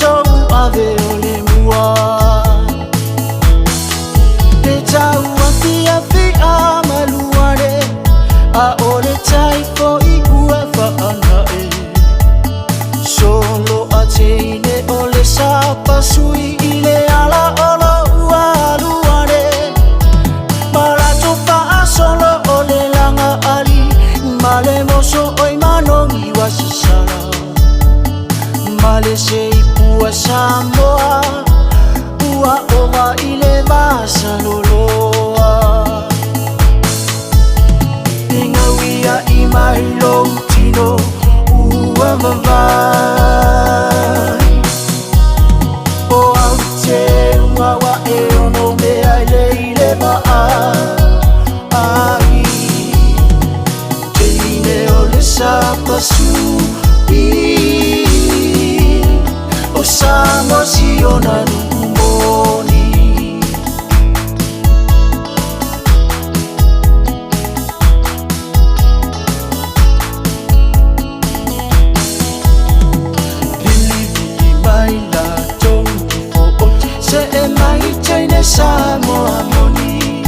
tau ave ole mua Te tau afi amaluare A ole tai ko I ua whaanae Solo a teine ole SAPASUI I le ala olo ua aluare Marato wha solo ole langa ali Male moso oi manongi wa sasala Male se ipua Samoa Ua owa I le vasa loloa Ingawia I mai long tino Ua vavai O au te ungawa e ono mea leile maa Ai Teine ole SAPASUI O samo si ona numoni Lilivi mai la tongi fo oti Se e mai teine Samoa moni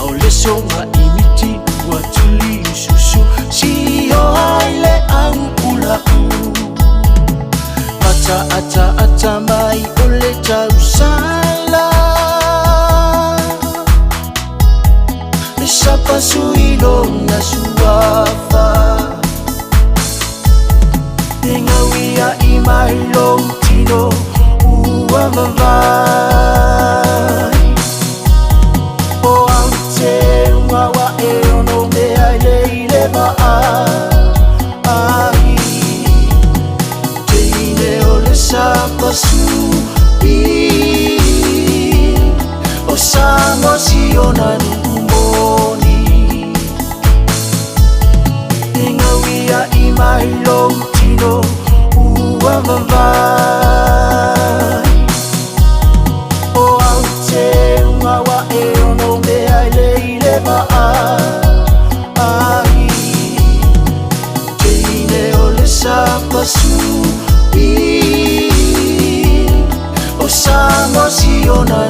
Au le songa imiti ua tuli ususu Si o haile au pula Ata mai ole tau sala SAPASUI longa suafa Ingawia I mai long tino Ua vavai O au te ungawa e ono mea leile maa Ai Teine ole SAPASUI O samo si ona numoni Ingawia I mai long tino Ua vavai O au te ungawa e ono mea leile maa Ai Teine ole SAPASUI O samo si ona